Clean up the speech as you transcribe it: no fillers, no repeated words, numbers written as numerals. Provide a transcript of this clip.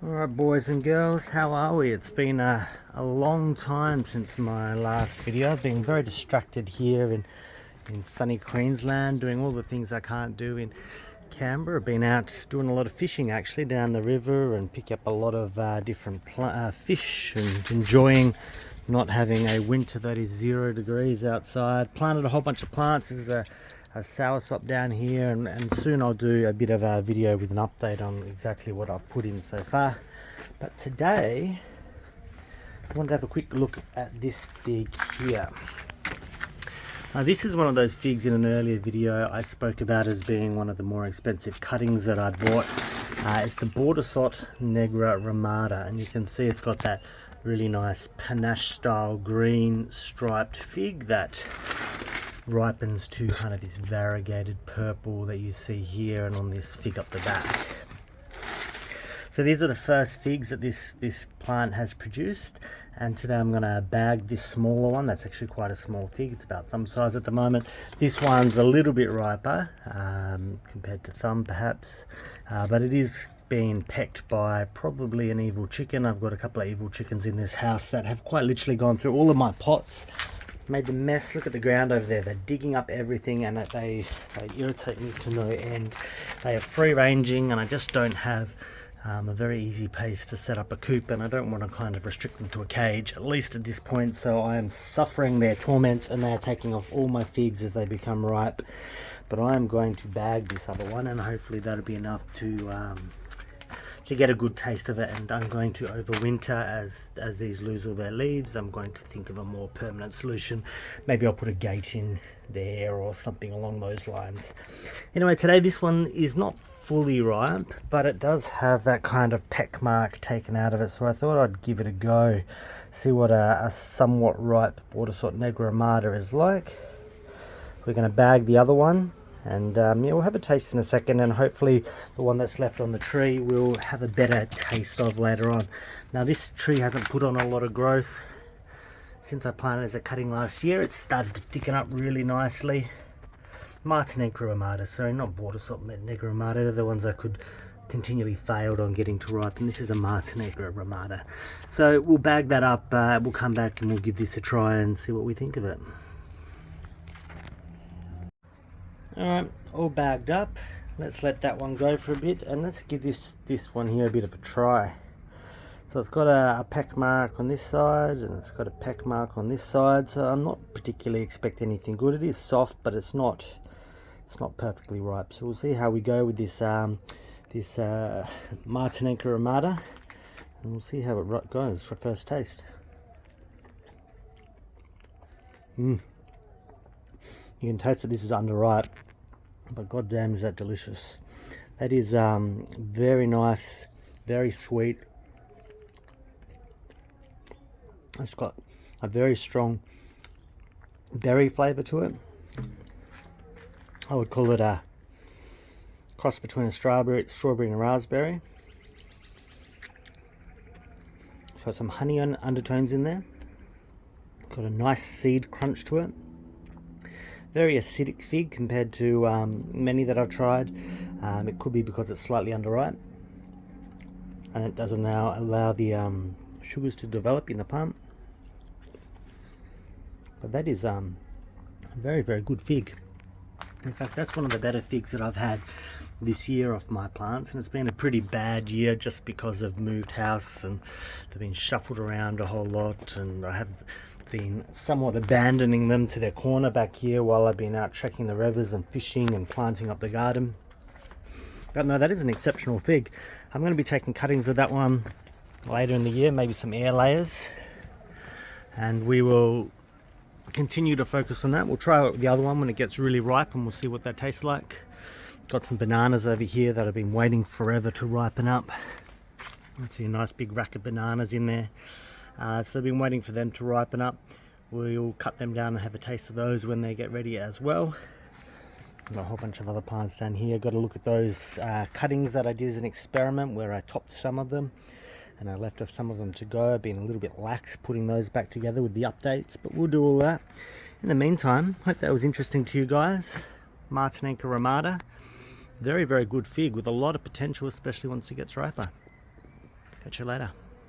Alright boys and girls, how are we? It's been a long time since my last video. I've been very distracted here in sunny Queensland, doing all the things I can't do in Canberra. I've been out doing a lot of fishing actually down the river and pick up a lot of different fish and enjoying not having a winter that is 0 degrees outside. Planted a whole bunch of plants. This is a soursop down here, and soon I'll do a bit of a video with an update on exactly what I've put in so far. But today I want to have a quick look at this fig here. Now this is one of those figs in an earlier video I spoke about as being one of the more expensive cuttings that I'd bought. It's the Martinenca Rimada, and you can see it's got that really nice panache style green striped fig that ripens to kind of this variegated purple that you see here and on this fig up the back. So these are the first figs that this plant has produced, and today I'm going to bag this smaller one. That's actually quite a small fig. It's about thumb size at the moment. This one's a little bit riper compared to thumb perhaps, but it is being pecked by probably an evil chicken. I've got a couple of evil chickens in this house that have quite literally gone through all of my pots, made the mess. Look at the ground over there. They're digging up everything, and they irritate me to no end. They are free ranging, and I just don't have a very easy pace to set up a coop, and I don't want to kind of restrict them to a cage, at least at this point. So I am suffering their torments, and they are taking off all my figs as they become ripe. But I am going to bag this other one, and hopefully that'll be enough to get a good taste of it. And I'm going to overwinter as these lose all their leaves. I'm going to think of a more permanent solution. Maybe I'll put a gate in there or something along those lines. Anyway, today this one is not fully ripe, but it does have that kind of peck mark taken out of it, so I thought I'd give it a go, see what a somewhat ripe Martinenca Rimada is like. We're going to bag the other one, and yeah, we'll have a taste in a second, and hopefully the one that's left on the tree we'll have a better taste of later on. Now this tree hasn't put on a lot of growth since I planted as a cutting last year. It's started to thicken up really nicely. Martinenca Rimada, sorry, not Martinenca Rimada. They're the ones I could continually failed on getting to ripen. This is a Martinenca Rimada. So we'll bag that up, we'll come back and we'll give this a try and see what we think of it. Alright, all bagged up. Let's let that one go for a bit, and let's give this one here a bit of a try. So it's got a peck mark on this side, and it's got a peck mark on this side, so I'm not particularly expecting anything good. It is soft, but it's not perfectly ripe. So we'll see how we go with this Martinenca Rimada, and we'll see how it goes for first taste. You can taste that this is underripe, but goddamn is that delicious. That is very nice, very sweet. It's got a very strong berry flavour to it. I would call it a cross between a strawberry and a raspberry. It's got some honey undertones in there. Got a nice seed crunch to it. Very acidic fig compared to many that I've tried. It could be because it's slightly underripe, and it doesn't now allow the sugars to develop in the plant. But that is a very, very good fig. In fact, that's one of the better figs that I've had this year off my plants, and it's been a pretty bad year just because I've moved house and they've been shuffled around a whole lot, and I have been somewhat abandoning them to their corner back here while I've been out trekking the rivers and fishing and planting up the garden. But no, that is an exceptional fig. I'm going to be taking cuttings of that one later in the year, maybe some air layers, and we will continue to focus on that. We'll try the other one when it gets really ripe, and we'll see what that tastes like. Got some bananas over here that have been waiting forever to ripen up. I see a nice big rack of bananas in there. So I've been waiting for them to ripen up. We'll cut them down and have a taste of those when they get ready as well. Got a whole bunch of other plants down here. Got to look at those cuttings that I did as an experiment where I topped some of them and I left off some of them to go. I've been a little bit lax putting those back together with the updates, but we'll do all that. In the meantime, hope that was interesting to you guys. Martinenca Rimada, very, very good fig with a lot of potential, especially once it gets riper. Catch you later.